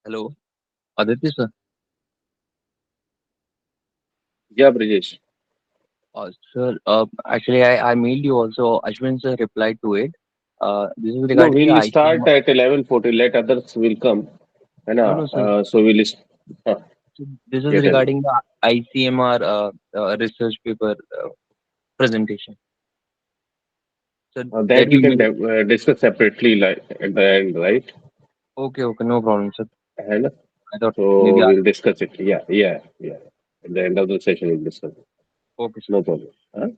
Hello, Aditya sir. Yeah, Brijesh. Sir, actually, I mailed you also. Ashwin sir replied to it. This is No, regarding the we'll ICM. start at 11:40. Let others will come. And, No, no, sir. so we'll. Uh, So this is yeah, tell me. regarding the ICMR research paper presentation. So That that we you can made. discuss separately, like at the end, right? Okay, okay, no problem, sir. And I thought maybe so I. we'll discuss it. Yeah, yeah, yeah. At the end of the session, we'll discuss it. Okay, sir. No problem. Huh?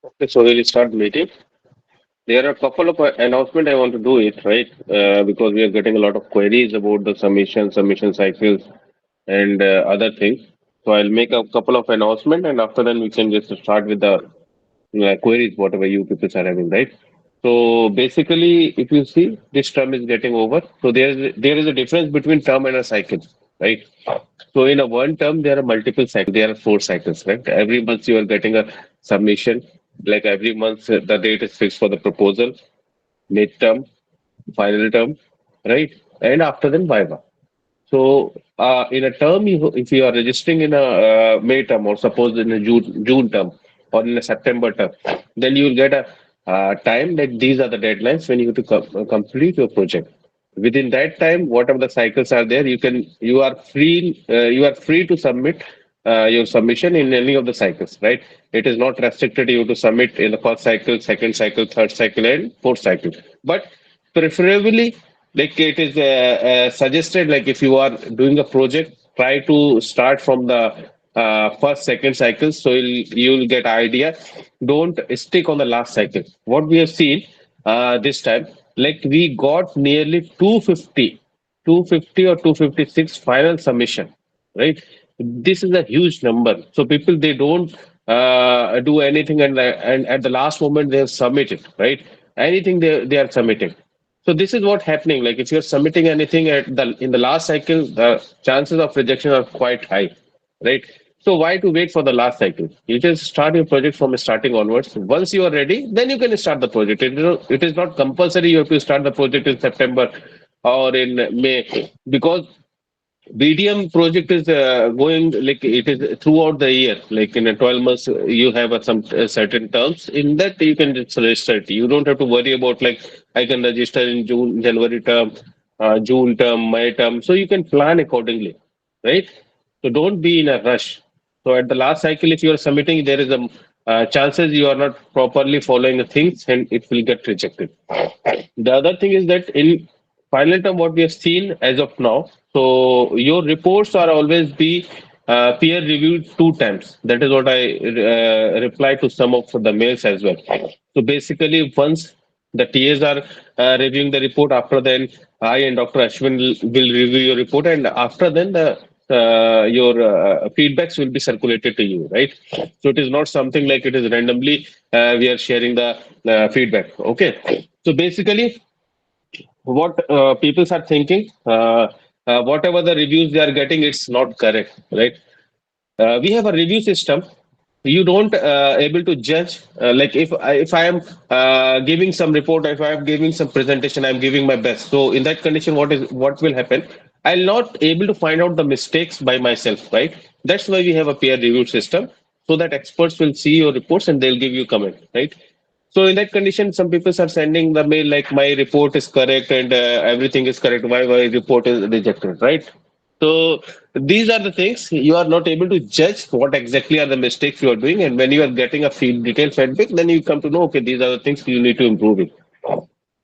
Okay, so we'll start meeting. There are a couple of announcement I want to do it, right? Because we are getting a lot of queries about the submission cycles, and other things. So I'll make a couple of announcement, and after that we can just start with the queries, whatever you people are having, right? So basically, if you see, this term is getting over. So there is a difference between term and a cycle, right? So in a one term, there are multiple cycles. There are four cycles, right? Every month you are getting a submission. Like every month, the date is fixed for the proposal, midterm, final term, right? And after then, Viva. So, in a term, if you are registering in a May term, or suppose in a June term, or in a September term, then you will get a time that these are the deadlines when you have to complete your project. Within that time, whatever the cycles are there, you are free to submit your submission in any of the cycles, right? It is not restricted you to submit in the first cycle, second cycle, third cycle, and fourth cycle. But preferably, like it is suggested, like if you are doing a project, try to start from the first, second cycle, so you'll get idea. Don't stick on the last cycle. What we have seen this time, like we got nearly 250 or 256 final submission, right? This is a huge number. So people, they don't do anything, and at the last moment they have submitted, right? Anything they are submitting. So this is what happening. Like if you're submitting anything at the in the last cycle, the chances of rejection are quite high, right? So why to wait for the last cycle? You just start your project from starting onwards. Once you are ready, then you can start the project. It is not compulsory you have to start the project in September or in May, because BDM project is going, like it is throughout the year. Like in a 12 months, you have some certain terms. In that, you can just register it. You don't have to worry about, like I can register in June, January term, June term, May term. So you can plan accordingly, right? So don't be in a rush. So at the last cycle, if you are submitting, there is a chances you are not properly following the things, and it will get rejected. The other thing is that in final term, what we have seen as of now, so your reports are always be peer reviewed two times. That is what I reply to some of the mails as well. So basically, once the TAs are reviewing the report, after then I and Dr. Ashwin will review your report, and after then the your feedbacks will be circulated to you, right? So it is not something like it is randomly we are sharing the feedback. Okay. So basically, what people are thinking, whatever the reviews they are getting, it's not correct, right? We have a review system. You don't able to judge, like if I am giving some report, if I am giving some presentation, I'm giving my best. So in that condition, what will happen? I'll not able to find out the mistakes by myself, right? That's why we have a peer review system, so that experts will see your reports and they'll give you comment, right? So in that condition, some people are sending the mail like my report is correct and everything is correct. Why my report is rejected, right? So these are the things you are not able to judge what exactly are the mistakes you are doing, and when you are getting a detailed feedback, then you come to know, okay, these are the things you need to improve it.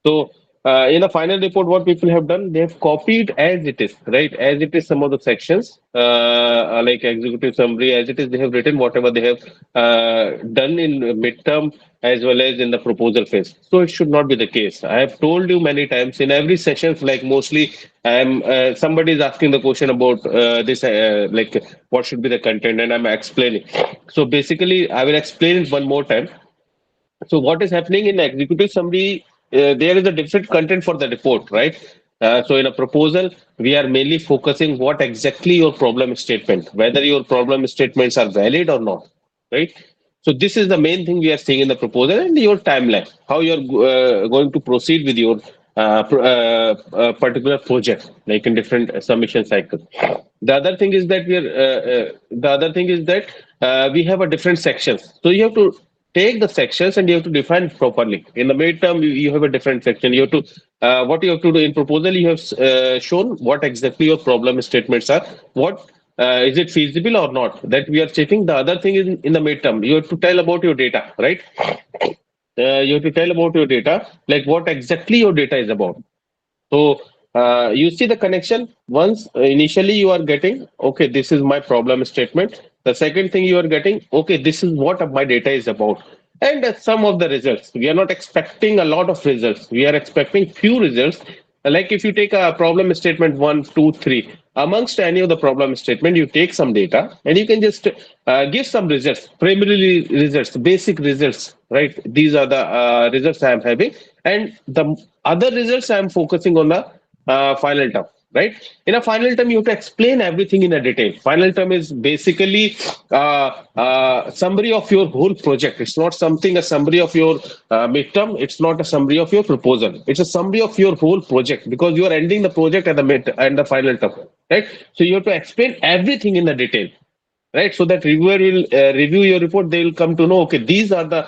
So, in the final report, what people have done, they have copied as it is, right? As it is, some of the sections, like executive summary, as it is, they have written whatever they have done in midterm as well as in the proposal phase. So, it should not be the case. I have told you many times in every sessions, like mostly, I'm somebody is asking the question about this, like what should be the content, and I'm explaining. So, basically, I will explain it one more time. So what is happening in executive summary? There is a different content for the report, right? So in a proposal, we are mainly focusing what exactly your problem statement, whether your problem statements are valid or not, right? So this is the main thing we are seeing in the proposal, and your timeline, how you're going to proceed with your particular project, like in different submission cycles. The other thing is that we have a different sections. So you have to take the sections and you have to define it properly. In the midterm, you have a different section. You have to what you have to do in proposal. You have shown what exactly your problem statements are. What is it feasible or not? That we are checking. The other thing is in the midterm, you have to tell about your data, right? You have to tell about your data, like what exactly your data is about. So you see the connection. Once initially you are getting, okay, this is my problem statement. The second thing you are getting, okay, this is what my data is about. and some of the results. We are not expecting a lot of results. We are expecting few results. Like if you take a problem statement one, two, three, amongst any of the problem statement, you take some data and you can just give some results, primarily results, basic results, right? These are the results I am having, and the other results I am focusing on the final term, right? In a final term, you have to explain everything in a detail. Final term is basically summary of your whole project. It's not something a summary of your midterm. It's not a summary of your proposal. It's a summary of your whole project because you are ending the project at the mid and the final term, right? So you have to explain everything in the detail, right? So that reviewer will review your report. They will come to know, okay, these are the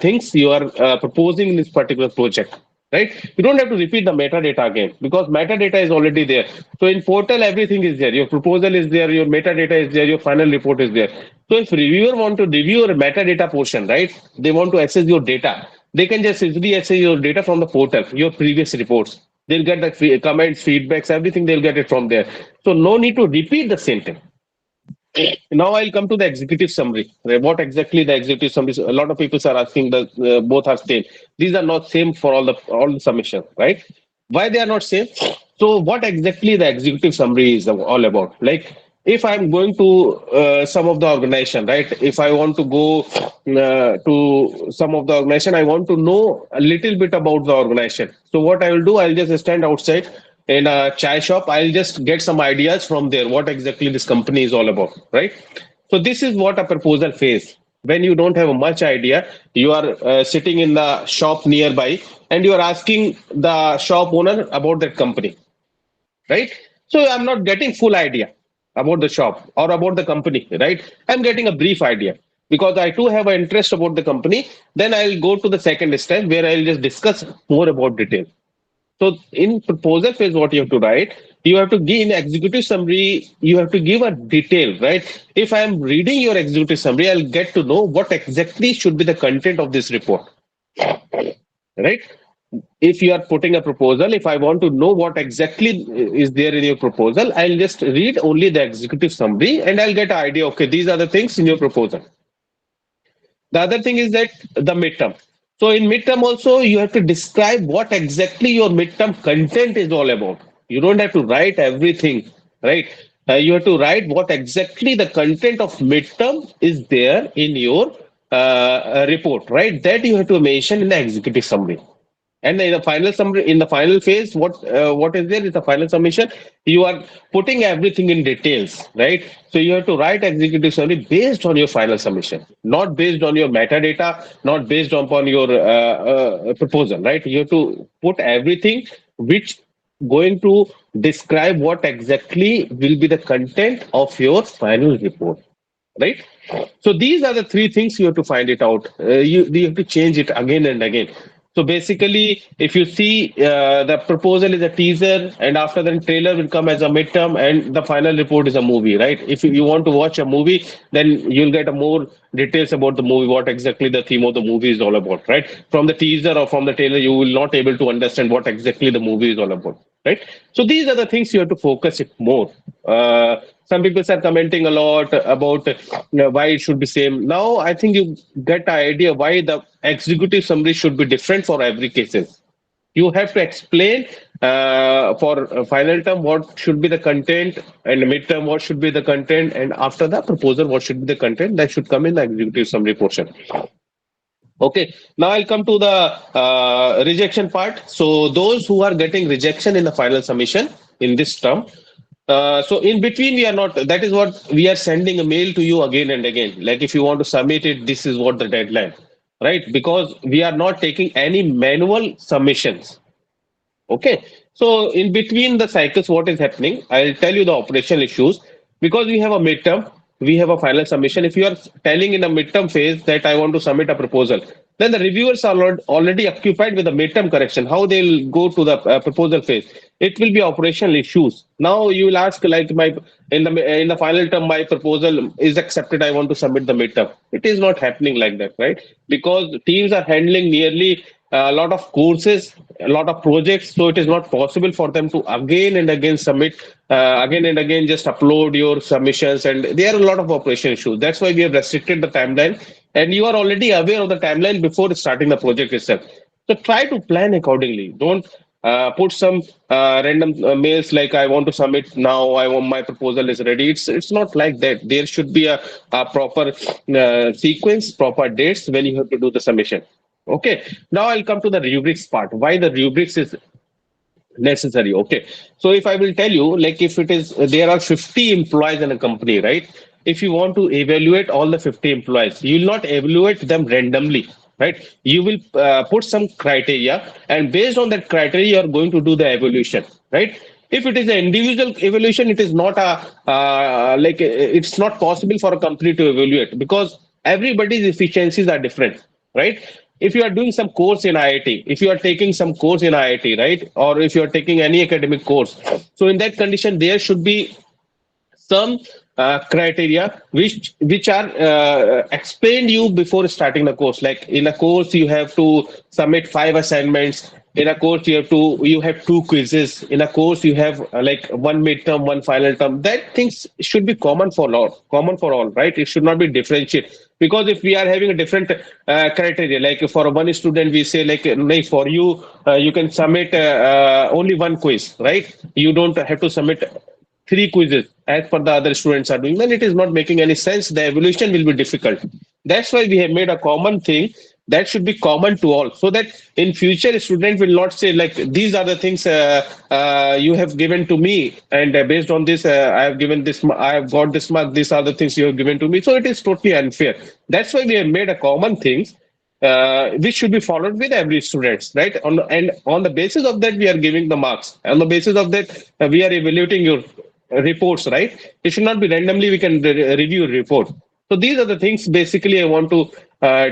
things you are proposing in this particular project, right? You don't have to repeat the metadata again because metadata is already there. So in portal, everything is there. Your proposal is there, your metadata is there, your final report is there. So if reviewer want to review your metadata portion, right, they want to access your data, they can just easily access your data from the portal, your previous reports. They'll get the comments, feedbacks, everything. They'll get it from there. So no need to repeat the same thing. Now I'll come to the executive summary. What exactly the executive summary? A lot of people are asking that both are same. These are not same for all the submissions, right? Why they are not same? So what exactly the executive summary is all about? Like if I'm going to some of the organization, right? If I want to go to some of the organization, I want to know a little bit about the organization. So what I will do, I'll just stand outside in a chai shop. I'll just get some ideas from there what exactly this company is all about, right? So this is what a proposal phase. When you don't have much idea, you are sitting in the shop nearby and you are asking the shop owner about that company, right? So I'm not getting full idea about the shop or about the company, right? I'm getting a brief idea because I too have an interest about the company. Then I'll go to the second step where I'll just discuss more about detail. So in proposal phase, what you have to write, you have to give in executive summary, you have to give a detail, right? If I am reading your executive summary, I'll get to know what exactly should be the content of this report, right? If you are putting a proposal, if I want to know what exactly is there in your proposal, I'll just read only the executive summary and I'll get an idea, okay, these are the things in your proposal. The other thing is that the midterm. So in midterm also, you have to describe what exactly your midterm content is all about. You don't have to write everything, right? You have to write what exactly the content of midterm is there in your report, right? That you have to mention in the executive summary. And in the final summary, in the final phase, what is there is the final submission. You are putting everything in details, right? So you have to write executive summary based on your final submission, not based on your metadata, not based upon your proposal, right? You have to put everything which going to describe what exactly will be the content of your final report, right? So these are the three things you have to find it out. You have to change it again and again. So basically, if you see the proposal is a teaser, and after that trailer will come as a midterm, and the final report is a movie, right? If you want to watch a movie, then you'll get a more details about the movie, what exactly the theme of the movie is all about, right? From the teaser or from the trailer, you will not able to understand what exactly the movie is all about, right? So these are the things you have to focus it more. Some people are commenting a lot about why it should be same. Now I think you get an idea why the executive summary should be different for every cases. You have to explain for final term what should be the content, and midterm what should be the content, and after the proposal what should be the content that should come in the executive summary portion. Okay, now I'll come to the rejection part. So those who are getting rejection in the final submission in this term, so in between we are not. That is what we are sending a mail to you again and again. Like if you want to submit it, this is what the deadline, right? Because we are not taking any manual submissions. Okay. So in between the cycles, what is happening? I'll tell you the operational issues because we have a midterm, we have a final submission. If you are telling in a midterm phase that I want to submit a proposal, then the reviewers are already occupied with the midterm correction. How they'll go to the proposal phase? It will be operational issues. Now you will ask like my in the final term my proposal is accepted. I want to submit the midterm. It is not happening like that, right? Because teams are handling nearly a lot of courses, a lot of projects, so it is not possible for them to again and again submit, again and again just upload your submissions, and there are a lot of operation issues. That's why we have restricted the timeline, and you are already aware of the timeline before starting the project itself. So try to plan accordingly. Don't put some random mails like I want to submit now. I want my proposal is ready. It's not like that. There should be a proper sequence, proper dates when you have to do the submission. Okay. Now I'll come to the rubrics part. Why the rubrics is necessary? Okay, so if I will tell you, like, if it is there are 50 employees in a company, right? If you want to evaluate all the 50 employees, you will not evaluate them randomly, right? You will put some criteria, and based on that criteria you are going to do the evaluation, right? If it is an individual evaluation, it is not a it's not possible for a company to evaluate, because everybody's efficiencies are different, right? If you are doing some course in IIT, if you are taking some course in IIT, right, or if you are taking any academic course, so in that condition there should be some criteria which are explained you before starting the course. Like in a course you have to submit 5 assignments. In a course you have 2 quizzes. In a course you have like one midterm, one final term. That things should be common for all, right? It should not be differentiated, because if we are having a different criteria, like for one student we say like for you you can submit only one quiz, right? You don't have to submit 3 quizzes as per the other students are doing, then it is not making any sense. The evolution will be difficult. That's why we have made a common thing that should be common to all, so that in future student will not say like these are the things you have given to me, and based on this I have given this, I have got this mark. These are the things you have given to me. So it is totally unfair. That's why we have made a common things which should be followed with every students, right? And on the basis of that, we are giving the marks. On the basis of that, we are evaluating your reports, right? It should not be randomly. We can review a report. So these are the things basically I want to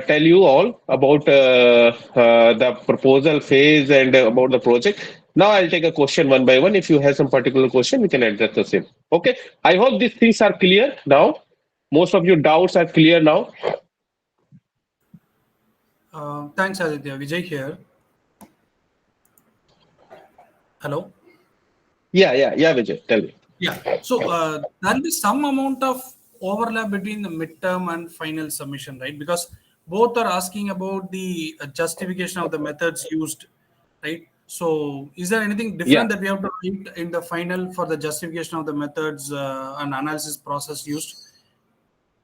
tell you all about the proposal phase and about the project. Now I'll take a question one by one. If you have some particular question, we can address the same. Okay. I hope these things are clear now. Most of your doubts are clear now. Thanks, Aditya. Vijay here. Hello. Yeah, Vijay. Tell me. Yeah. So there'll be some amount of overlap between the midterm and final submission, right? Because both are asking about the justification of the methods used, right? So is there anything Yeah. different that we have to write in the final for the justification of the methods and analysis process used?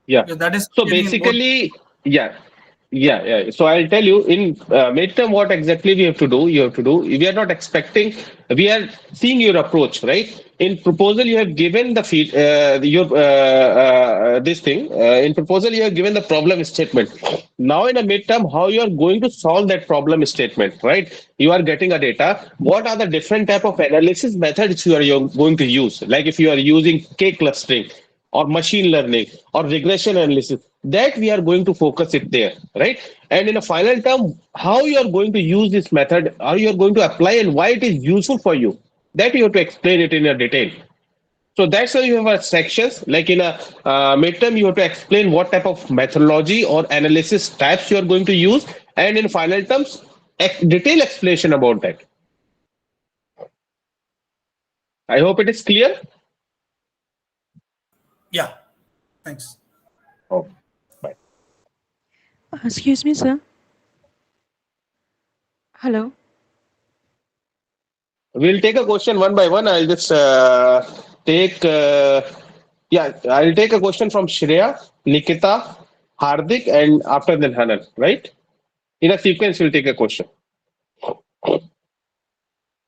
Yeah. Because that is So clearly in both. basically, yeah. So I'll tell you in midterm what exactly we have to do. You have to do. We are not expecting. We are seeing your approach, right? In proposal, you have given the feed your this thing. In proposal, you have given the problem statement. Now in a midterm, how you are going to solve that problem statement, right? You are getting a data. What are the different type of analysis methods you're going to use? Like if you are using K clustering or machine learning or regression analysis, that we are going to focus it there, right? And in a final term, how you are going to use this method, how you are going to apply, and why it is useful for you, that you have to explain it in a detail. So that's why you have a sections. Like in a midterm you have to explain what type of methodology or analysis types you are going to use, and in final terms detailed explanation about that. I hope it is clear. Yeah. Thanks. Oh, bye. Excuse me, sir. Hello. We'll take a question one by one. I'll just take, I'll take a question from Shreya, Nikita, Hardik, and after then Hanan, right? In a sequence, we'll take a question.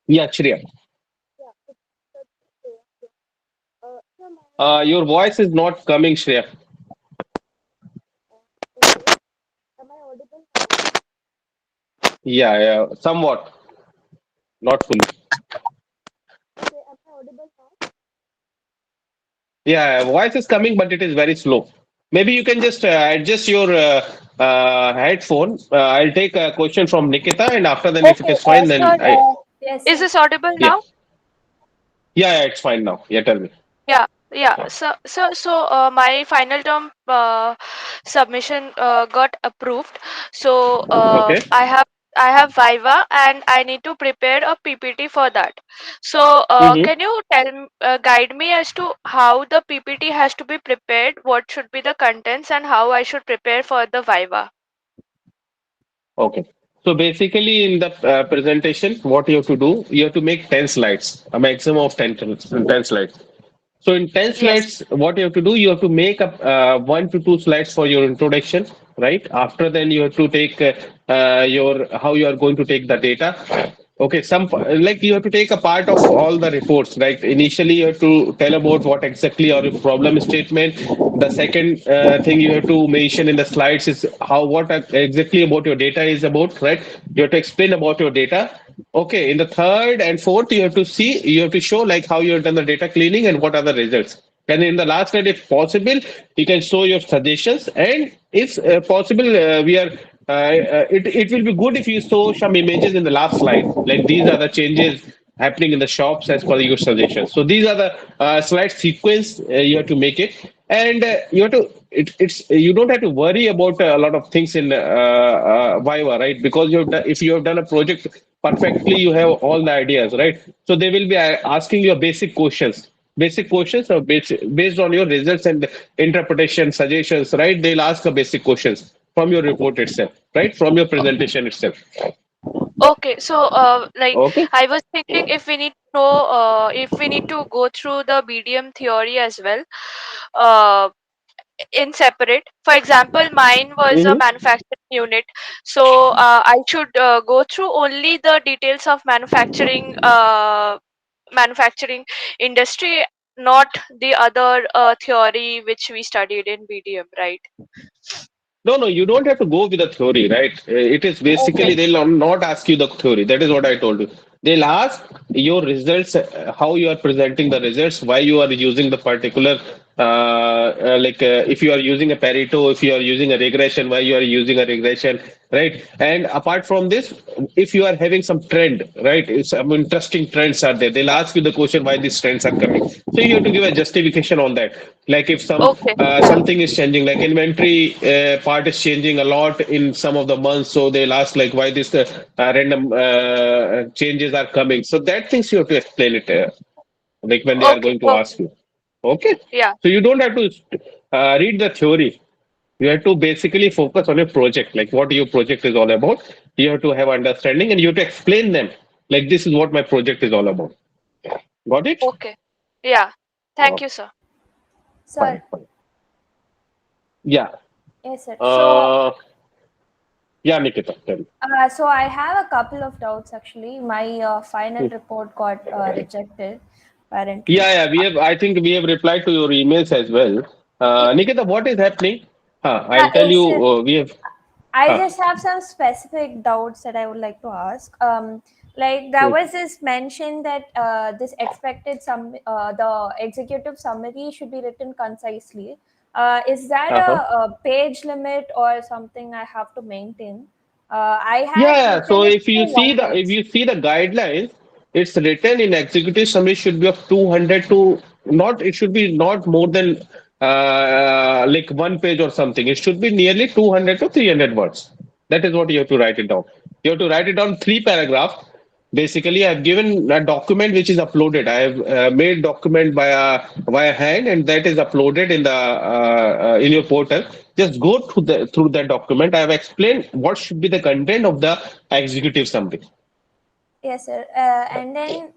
Yeah, Shreya. Your voice is not coming, Shreya. Yeah, somewhat, not fully. Yeah, voice is coming, but it is very slow. Maybe you can just adjust your headphone. I'll take a question from Nikita, and after then, if it Okay, is fine, then sir. Yes, Is sir. this audible yeah, now? yeah, it's fine now. Yeah, tell me. Yeah, yeah. So my final term submission got approved. So Okay. I have I have Viva and I need to prepare a PPT for that. So, Hmm. can you guide me as to how the PPT has to be prepared, what should be the contents, and how I should prepare for the Viva? Okay. So basically, in the presentation, what you have to do, you have to make 10 slides, a maximum of 10 slides. So in 10 Yes. slides, what you have to do, you have to make up 1 to 2 slides for your introduction, right? After then, you have to take your how you are going to take the data. Okay, like you have to take a part of all the reports. Right? Initially, you have to tell about what exactly are your problem statement. The second thing you have to mention in the slides is how what exactly about your data is about. Right? You have to explain about your data. Okay, in the third and fourth, you have to show like how you have done the data cleaning and what are the results. And in the last slide, if possible, you can show your suggestions. And if possible, it will be good if you show some images in the last slide. Like these are the changes happening in the shops as per your suggestions. So these are the slide sequence you have to make it, and you have to. It's you don't have to worry about a lot of things in Viva, right? Because if you have done a project perfectly, you have all the ideas, right? So they will be asking you basic questions are based on your results and interpretation suggestions, right? They'll ask the basic questions from your report itself, right? From your presentation itself. Okay, so like Okay. I was thinking if we need to know, if we need to go through the BDM theory as well, uh, in separate. For example, mine was a Mm-hmm. manufacturing unit, so I should go through only the details of manufacturing industry, not the other theory which we studied in BDM, right? No, no, you don't have to go with the theory, right? It is basically Okay. they'll not ask you the theory. That is what I told you. They'll ask your results, how you are presenting the results, why you are using the particular, if you are using a Pareto, if you are using a regression, why you are using a regression, right? And apart from this, if you are having some trend, right? Some interesting trends are there. They'll ask you the question why these trends are coming. So you have to give a justification on that. Like if Okay. something is changing, like inventory part is changing a lot in some of the months, so they'll ask like why this random changes are coming. So that things you have to explain it, like when they are Okay. going to Okay. ask you. Okay, Yeah. so you don't have to read the theory. You have to basically focus on your project, like what your project is all about. You have to have understanding, and you have to explain them. Like this is what my project is all about. Got it? Okay. Yeah. Thank Oh, you, sir. fine, Sir, fine. Yeah. yes, sir. Uh, yeah, Nikita. Tell me. So I have a couple of doubts actually. My final Hmm. report got rejected, apparently. Yeah, yeah, we have. I think we have replied to your emails as well. Y- Nikita, what is happening? Yeah, I'll tell you. it's We have. I Huh, just have some specific doubts that I would like to ask. Like there hmm, was this mention that this the executive summary should be written concisely. Is that uh-huh. a page limit or something I have to maintain? I Yeah, had yeah. So written it if to you see one the if page. you see the guidelines, it's written in executive summary should be of 200 to not. It should be not more than like 1 page or something. It should be nearly 200 to 300 words. That is what you have to write it down. You have to write it down 3 paragraphs. Basically, I've given a document which is uploaded. I have made document via hand, and that is uploaded in your portal. Just go through that document. I have explained what should be the content of the executive summary. Yes, sir. And then,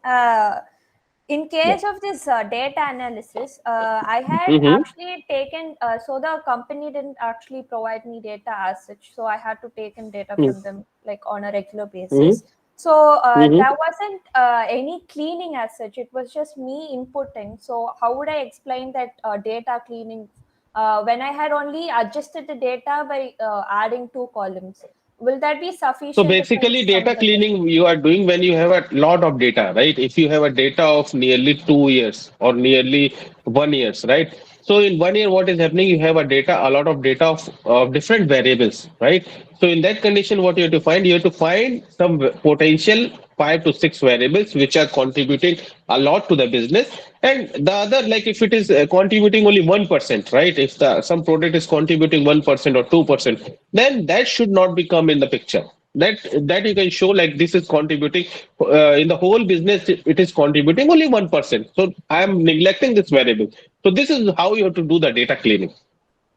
in Yeah. case of this data analysis, I had Mm-hmm. actually taken, so the company didn't actually provide me data as such. So I had to take in data from them like on a regular basis. Mm-hmm. So Mm-hmm. there wasn't any cleaning as such. It was just me inputting. So how would I explain that data cleaning when I had only adjusted the data by adding 2 columns? Will that be So sufficient if I basically, data submit again? cleaning you are doing when you have a lot of data, right? If you have a data of nearly 2 years or nearly 1 years, right? So in 1 year, what is happening? You have a lot of data of different variables, right? So in that condition, what you have to find? You have to find some potential 5 to 6 variables which are contributing a lot to the business, and the other, like if it is contributing only 1%, right? If some product is contributing 1% or 2%, then that should not become in the picture. that you can show like this is contributing in the whole business. It is contributing only 1%. So I am neglecting this variable. So this is how you have to do the data cleaning.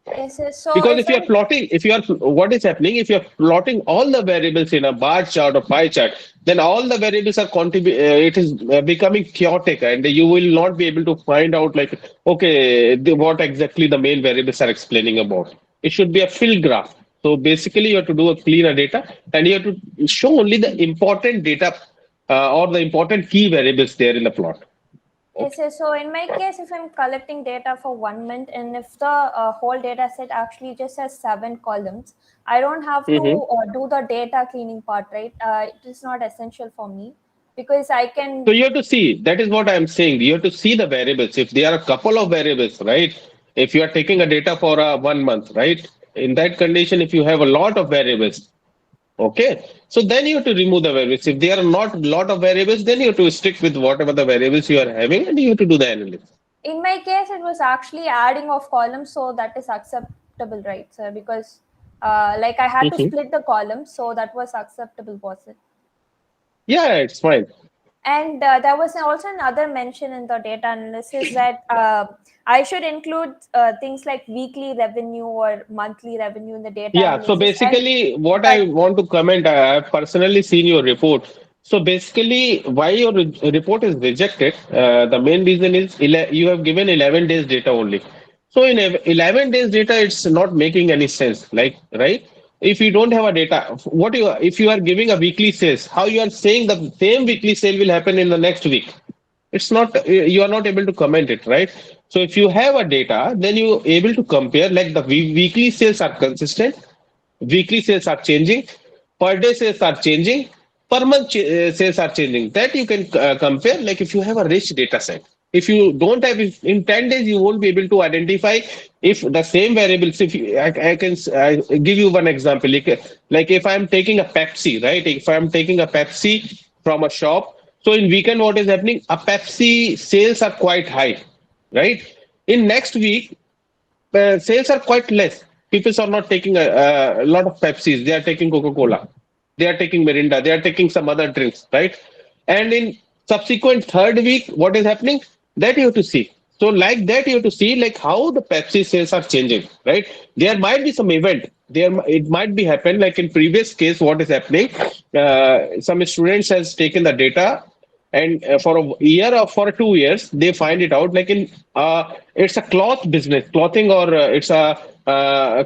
Yes, yes. So Because if if you are I'm plotting, if you are what is happening, if you are plotting all the variables in a bar chart or pie chart, then all the variables are it is becoming chaotic, and you will not be able to find out like okay, what exactly the main variables are explaining about. It should be a fill graph. So basically, you have to do a cleaner data, and you have to show only the important data or the important key variables there in the plot. Yes, Okay. yes. So in my case, if I'm collecting data for 1 month, and if the whole data set actually just has 7 columns, I don't have to Mhm. do the data cleaning part, right? It is not essential for me because I So can. you have to see, that is what I'm saying. You have to see the variables. If there are a couple of variables, right? If you are taking a data for 1 month, right? In that condition, if you have a lot of variables, okay, so then you have to remove the variables. If there are not a lot of variables, then you have to stick with whatever the variables you are having and you have to do the analysis. In my case, it was actually adding of columns, so that is acceptable, right, sir? Because like I had to Mhm. split the columns, so that was acceptable, was it? Yeah, it's fine. And there was also another mention in the data analysis that I should include things like weekly revenue or monthly revenue in the data Yeah, so analysis. And basically, what but I want to comment, I have personally seen your report. So basically, why your report is rejected, the main reason is you have given 11 days data only. So in 11 days data, it's not making any sense, like, right? If you don't have a data, if you are giving a weekly sales, how you are saying the same weekly sale will happen in the next week? It's not, you are not able to comment it, right? So if you have a data, then you able to compare like the weekly sales are consistent, weekly sales are changing, per day sales are changing, per month sales are changing. That you can compare like if you have a rich data set. If you don't have, if in 10 days you won't be able to identify if the same variables. If you, I can give you one example, like if I'm taking a Pepsi, right? If I'm taking a Pepsi from a shop, so in weekend what is happening, a Pepsi sales are quite high, right? In next week sales are quite less. People are not taking a lot of Pepsis. They are taking Coca-Cola. They are taking Mirinda. They are taking some other drinks, right? And in subsequent third week, what is happening? That you have to see. So like that, you have to see like how the Pepsi sales are changing, right? There might be some event. It might be happen like in previous case. What is happening? Some students has taken the data and for a year or for 2 years they find it out like in it's a cloth business clothing or it's a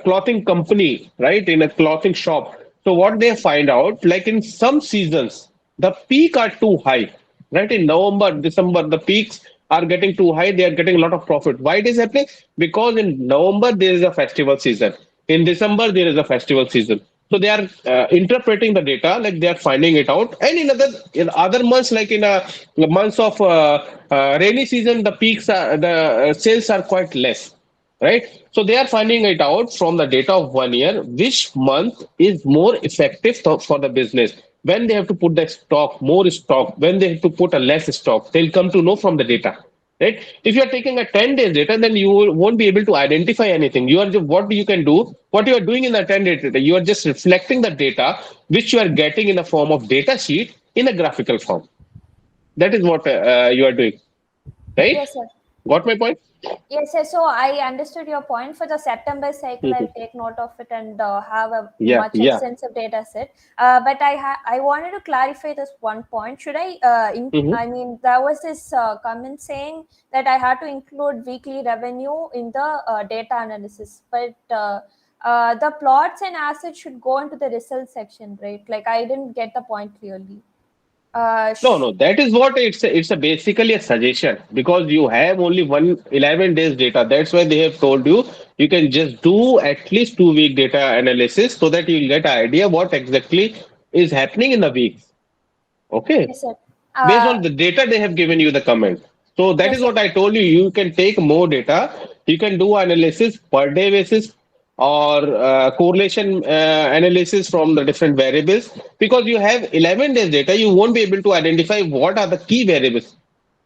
clothing company, right, in a clothing shop. So what they find out like in some seasons the peak are too high, right? In November, December the peaks are getting too high. They are getting a lot of profit. Why it is happening? Because in November there is a festival season, in December there is a festival season. So they are interpreting the data like they are finding it out. And in other months, like in the months of rainy season, the peaks are, the sales are quite less, right? So they are finding it out from the data of 1 year, which month is more effective for the business. When they have to put the stock, more stock, when they have to put a less stock, they'll come to know from the data. Right? If you are taking a 10 days data, then you won't be able to identify anything. What you can do, what you are doing in the 10 days data, you are just reflecting the data which you are getting in the form of data sheet in a graphical form. That is what you are doing, right? yes, sir. Got my point? Yes, yes. So I understood your point. For the September cycle, I'll Mhm. take note of it and have a Yeah, much yeah. extensive data set. But I wanted to clarify this one point. Should I? Mhm. I mean, there was this comment saying that I had to include weekly revenue in the data analysis, but the plots and assets should go into the results section, right? Like I didn't get the point clearly. Uh, No, sh- no, that is what it's a basically a suggestion because you have only 11 days data. That's why they have told you you can just do at least 2 week data analysis so that you'll get an idea what exactly is happening in the weeks. Okay. yes, sir. Based Uh, on the data they have given you the comment. So that yes, is sir. what I told you. You can take more data. You can do analysis per day basis or correlation analysis from the different variables because you have 11 days data. You won't be able to identify what are the key variables.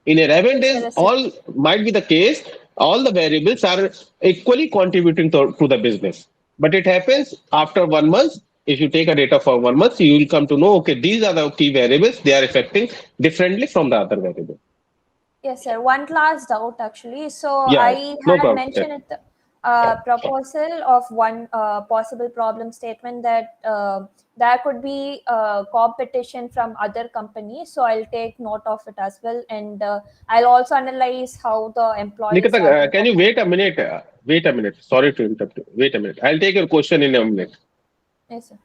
In 11 Yes, sir. days, Yes, sir. all might be the case. All the variables are equally contributing to the business. But it happens after 1 month. If you take a data for 1 month, you will come to know, okay, these are the key variables. They are affecting differently from the other variable. Yes, sir. One last doubt actually. So Yeah, I no had problem. mentioned in the proposal of one possible problem statement that there could be competition from other companies. So I'll take note of it as well, and I'll also analyze how the employees Nikita, have been can you wait performing. a minute? Wait a minute. Sorry to interrupt you. Wait a minute. I'll take your question in a minute. Yes, sir.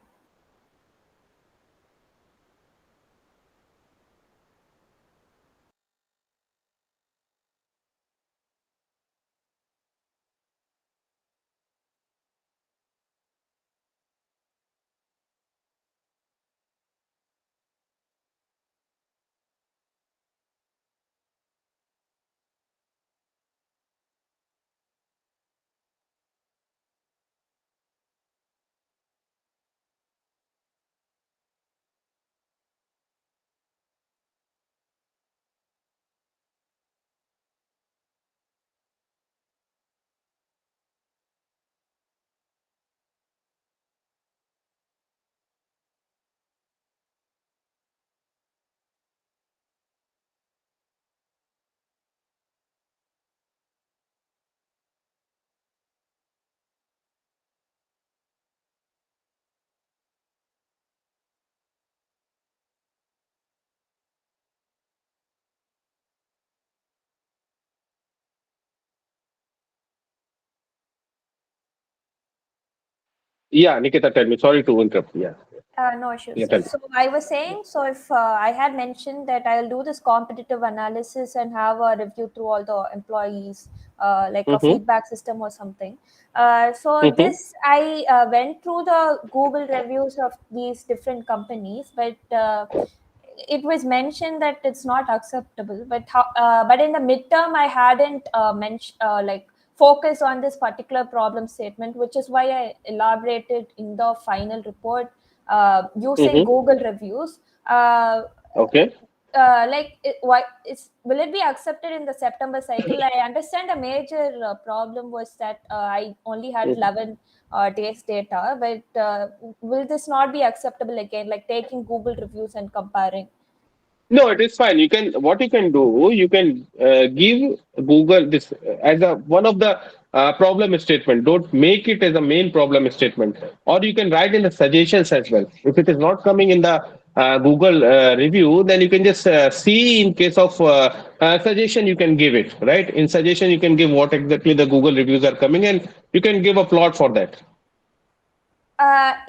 Yeah, Nikita, tell me. Sorry to interrupt. Yeah, No issues, yeah, sir. tell me. So I was saying, so if I had mentioned that I'll do this competitive analysis and have a review through all the employees, like a Mm-hmm. feedback system or something. So Mm-hmm. this I went through the Google reviews of these different companies, but it was mentioned that it's not acceptable. But but in the midterm, I hadn't mentioned like focus on this particular problem statement, which is why I elaborated in the final report using Mm-hmm. Google reviews. Uh, Okay. why is will it be accepted in the September cycle? I understand a major problem was that I only had Mhm. 11 days data, but will this not be acceptable again, like taking Google reviews and comparing? No, it is fine. You can what you can do. You can give Google this as a one of the problem statement. Don't make it as a main problem statement, or you can write in the suggestions as well. If it is not coming in the Google review, then you can just see in case of suggestion you can give it right. In suggestion you can give what exactly the Google reviews are coming, and you can give a plot for that.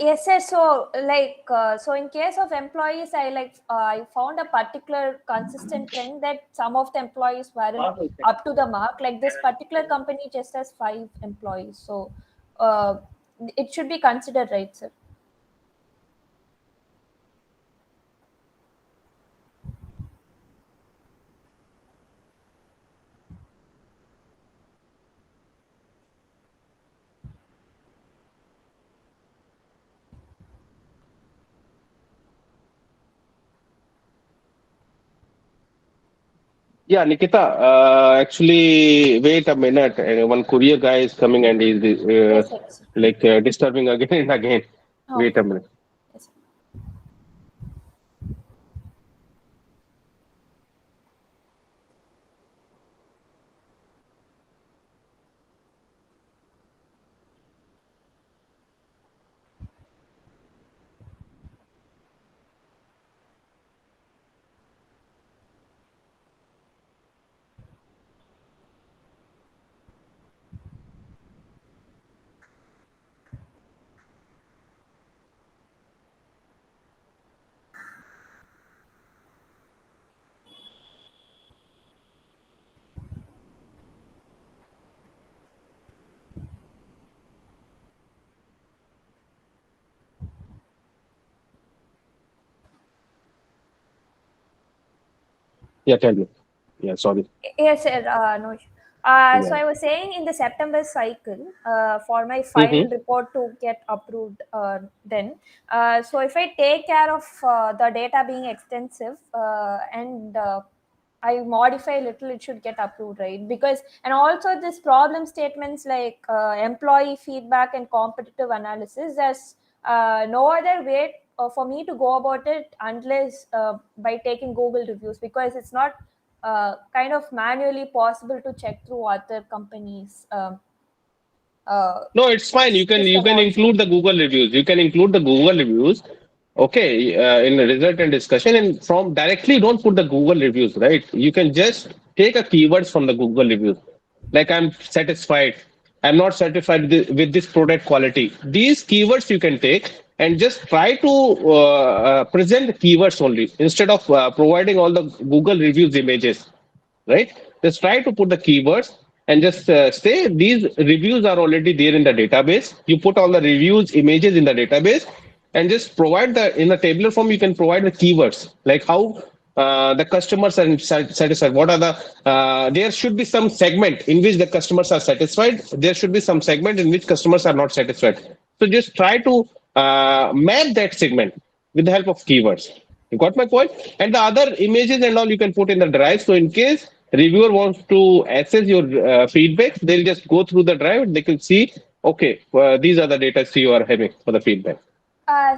Yes, sir. So, so in case of employees, I found a particular consistent trend that some of the employees weren't up to the mark. Like this particular company just has 5 employees, so uh, it should be considered, right, sir? Yeah, Nikita. Actually, wait a minute. One courier guy is coming and he's Yes, sir. Yes, sir. like disturbing again and again. Wait Okay. a minute. Yes, sir. Yeah, tell me. Yeah, sorry. Yes, sir. No issue. So Yeah. I was saying in the September cycle, for my final Mm-hmm. report to get approved, then so if I take care of the data being extensive and I modify a little, it should get approved, right? Because and also this problem statements like employee feedback and competitive analysis, there's no other way for me to go about it unless by taking Google reviews, because it's not kind of manually possible to check through other companies' No, it's fine. You system can also. include the Google reviews. You can include the Google reviews. Okay, in the result and discussion, and from directly don't put the Google reviews, right? You can just take a keywords from the Google reviews. Like I'm satisfied. I'm not satisfied with this product quality. These keywords you can take and just try to present the keywords only instead of providing all the Google reviews images, right? Just try to put the keywords and just say these reviews are already there in the database. You put all the reviews images in the database and just provide the in a tabular form. You can provide the keywords like how the customers are satisfied. What are the there should be some segment in which the customers are satisfied. There should be some segment in which customers are not satisfied. So just try to map that segment with the help of keywords. You got my point? And the other images and all you can put in the drive. So in case reviewer wants to access your feedback, they'll just go through the drive. They can see, okay, these are the data you are having for the feedback.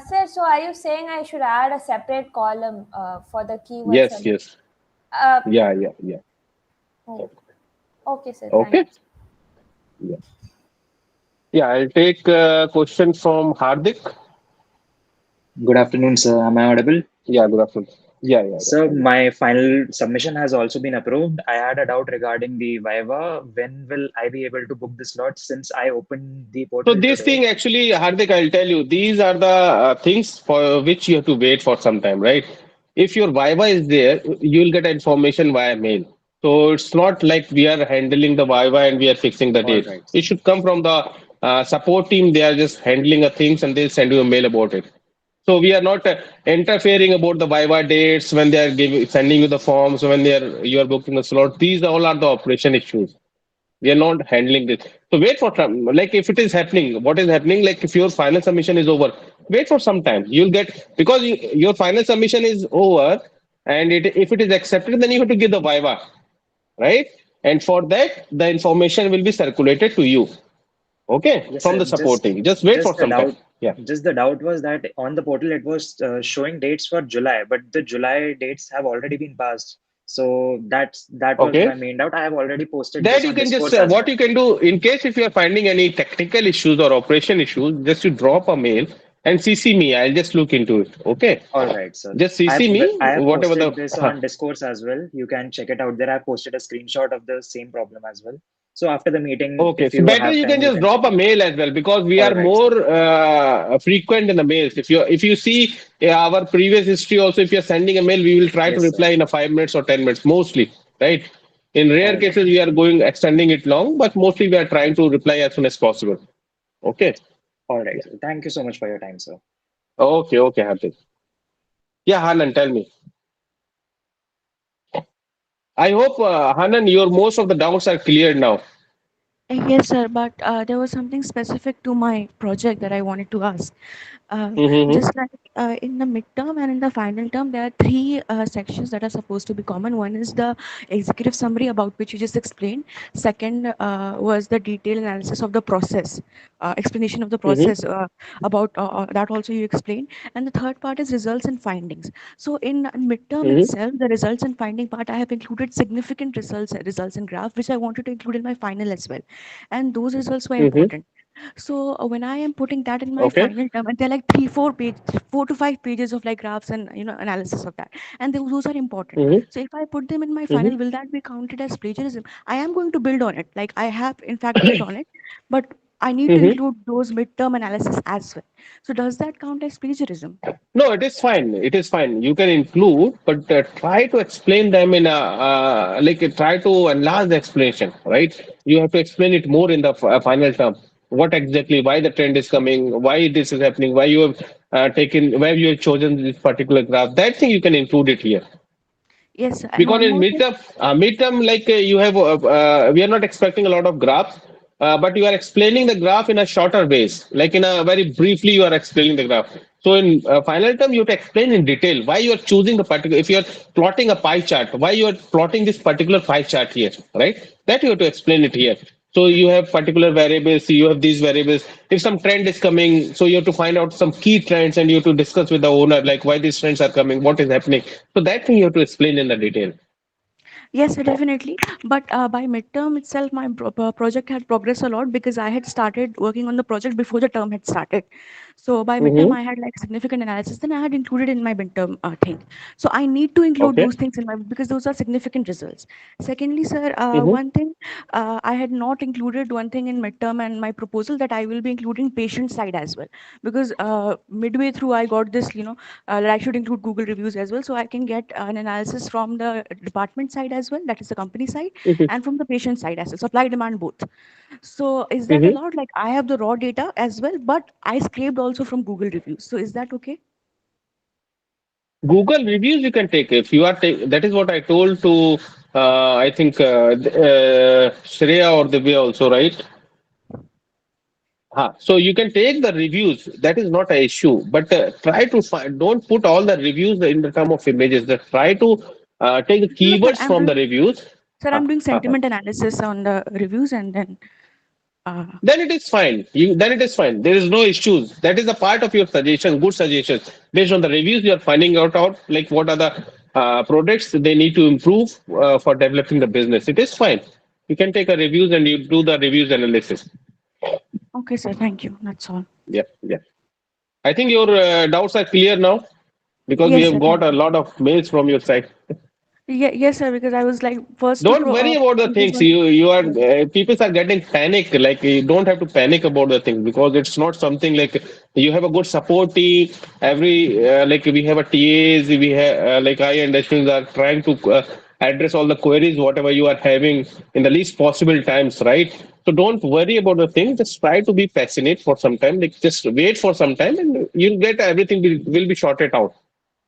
Sir, so are you saying I should add a separate column for the keywords? Yes, And yes. uh, Yeah. oh, okay, sir. Thank Okay. you. Yeah. Yeah, I'll take a question from Hardik. Good afternoon, sir. Am I audible? Yeah, good afternoon. Yeah. So my final submission has also been approved. I had a doubt regarding the Viva. When will I be able to book the slot since I opened the So portal this today? thing actually, Hardik, I'll tell you, these are the things for which you have to wait for some time, right? If your Viva is there, you'll get information via mail. So it's not like we are handling the Viva and we are fixing the All date. right. It should come from the support team. They are just handling the things and they'll send you a mail about it. So we are not interfering about the Viva dates when they are giving, sending you the forms, when they are you are booking the slot. These all are the operation issues. We are not handling this. So wait for some, like if it is happening, what is happening, like if your final submission is over, wait for some time. You'll get, because your final submission is over and if it is accepted, then you have to give the Viva, right? And for that, the information will be circulated to you, okay, Yes, from sir. the supporting. Just wait for Just the some time. doubt. Yeah. Just the doubt was that on the portal it was showing dates for July, but the July dates have already been passed. So that was my Okay. main doubt. I have already posted That this you on can just, Discourse as what well. you can do in case if you are finding any technical issues or operation issues, just you drop a mail and CC me. I'll just look into it. Okay. All right, sir. Just CC me, I have whatever posted this the. on Discourse as well. You can check it out there. I posted a screenshot of the same problem as well. So after the meeting, Okay, if so you better have you can time, you just can check drop a it out. mail as well because we All are right, sir. more frequent in the mails. If you see our previous history also, if you are sending a mail, we will try to Yes, sir. reply in a 5 minutes or 10 minutes mostly, right? In rare All right. cases, we are going extending it long, but mostly we are trying to reply as soon as possible. Okay. All right, Yeah. sir. Thank you so much for your time, sir. Okay, Hardik. Yeah, Hanan, tell me. I hope Hanan, your most of the doubts are cleared now. Yes, sir, but there was something specific to my project that I wanted to ask. Mm-hmm. Just like in the midterm and in the final term, there are three sections that are supposed to be common. One is the executive summary, about which you just explained. Second was the detailed analysis of the process, explanation of the Mm-hmm. process, about that also you explained. And the third part is results and findings. So in midterm Mm-hmm. itself, the results and finding part, I have included significant results and graph, which I wanted to include in my final as well. And those results were Mm-hmm. important. So when I am putting that in my Okay. final term, and they're like 4 to 5 pages of like graphs and analysis of that, and those are important. Mm-hmm. So if I put them in my Mm-hmm. final, will that be counted as plagiarism? I am going to build on it. Like I have in fact built on it, but I need to Mm-hmm. include those midterm analysis as well. So does that count as plagiarism? No, it is fine. It is fine. You can include, but try to explain them in a try to enlarge the explanation, right? You have to explain it more in the final term. What exactly, why the trend is coming, why this is happening, why you have taken, why you have chosen this particular graph. That thing you can include it here. Yes, and Because one in more thing. midterm, like you have, we are not expecting a lot of graphs, but you are explaining the graph in a shorter ways, like in a very briefly you are explaining the graph. So in final term, you have to explain in detail why you are choosing the particular. If you are plotting a pie chart, why you are plotting this particular pie chart here, right? That you have to explain it here. So you have particular variables, you have these variables. If some trend is coming, so you have to find out some key trends and you have to discuss with the owner, like why these trends are coming, what is happening. So that thing you have to explain in the detail. Yes, definitely. But by midterm itself, my project had progressed a lot because I had started working on the project before the term had started. So by midterm, Mm-hmm. I had like significant analysis, then I had included in my midterm thing. So I need to include Okay. those things in my, because those are significant results. Secondly, sir, Mm-hmm. one thing I had not included one thing in midterm and my proposal, that I will be including patient side as well, because midway through I got this, that I should include Google reviews as well, so I can get an analysis from the department side as well, that is the company side, Mm-hmm. and from the patient side as well, supply demand both. So is that Mm-hmm. allowed? Like I have the raw data as well, but I scraped also from Google reviews. So is that okay? Google reviews you can take if you are that is what I told to I think Shreya or Divya also, right? So you can take the reviews. That is not an issue. But try to find. Don't put all the reviews in the term of images. Just try to take the No, sir, keywords I'm from the doing, reviews. sir, Huh, I'm doing huh, huh. sentiment analysis on the reviews, and then uh, Then it is fine. Then it is fine. There is no issues. That is a part of your suggestion, good suggestions. Based on the reviews, you are finding out like what are the products they need to improve for developing the business. It is fine. You can take a reviews and you do the reviews analysis. okay, sir, thank you. That's all. Yeah, yeah. I think your doubts are clear now because we Yes, have sir, got thank a you. lot of mails from your side. Yeah, yes, sir, because I was like first to Don't worry about the I just things. want. You are Yes. people are getting panic. Like you don't have to panic about the things because it's not something like you have a good support team. Every like we have a TAs. We have like I and Ashwin are trying to address all the queries whatever you are having in the least possible times, right? So don't worry about the thing. Just try to be passionate for some time. Like just wait for some time and you'll get everything will be sorted out.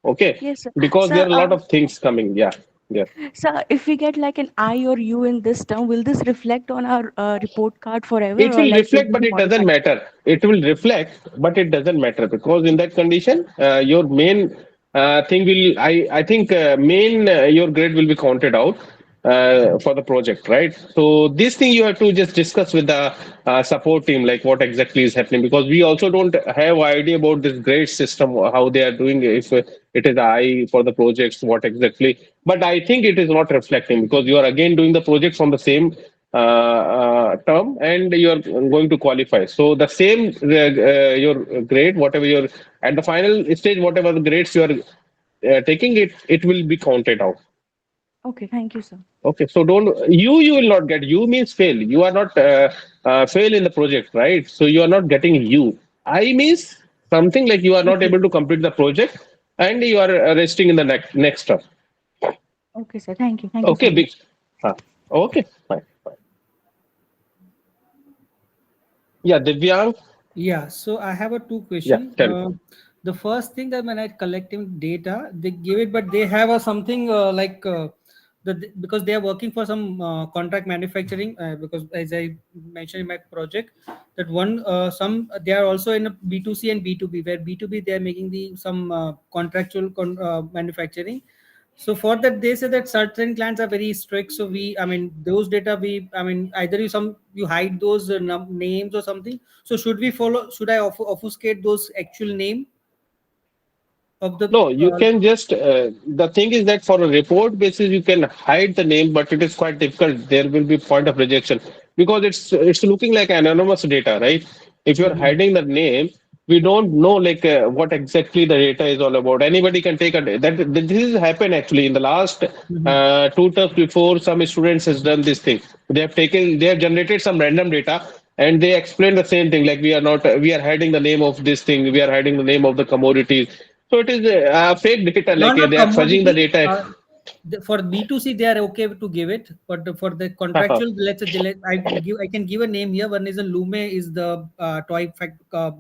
Okay, Yes, sir. because there Sir, are a lot of things coming. Yeah, yeah. sir, if we get like an I or U in this term, will this reflect on our report card forever, It or will like will reflect, it but be it doesn't modified? matter. It will reflect, but it doesn't matter because in that condition, your main thing will, I think, main your grade will be counted out for the project, right? So this thing you have to just discuss with the support team, like what exactly is happening, because we also don't have idea about this grade system, how they are doing, if it is I for the projects, what exactly. But I think it is not reflecting because you are again doing the project from the same term and you are going to qualify. So the same your grade, whatever your at the final stage, whatever the grades you are taking it will be counted out. Okay, thank you, sir. Okay, so don't you will not get you means fail. You are not fail in the project, right? So you are not getting you. I means something like you are not Okay, able to complete the project and you are resting in the next term. okay, sir. Thank you. Thank you Okay, so big. much. Okay, fine, fine. Yeah, Divyang. Yeah, so I have a two Yeah, question. tell me. The first thing that when I collecting data, they give it, but they have a something like because they are working for some contract manufacturing. Because as I mentioned in my project, that one some they are also in a B2C and B2B. Where B2B they are making the some contractual manufacturing. So for that, they say that certain clients are very strict. So I mean, those data I mean, either you hide those names or something. So should we follow? Should I obfuscate those actual name of the? No, you can just, the thing is that for a report basis, you can hide the name, but it is quite difficult. There will be point of rejection because it's looking like anonymous data, right? If you're Mhm, hiding the name, we don't know like what exactly the data is all about. Anybody can take that. This has happened actually in the last mhm. two terms before. Some students has done this thing. They have generated some random data and they explain the same thing like we are hiding the name of this thing, we are hiding the name of the commodities, so it is fake data, like Not a they are fudging the commodity. data. For B2C, they are okay to give it, but for the contractual, let's say I can give a name here. One is a Lume, is the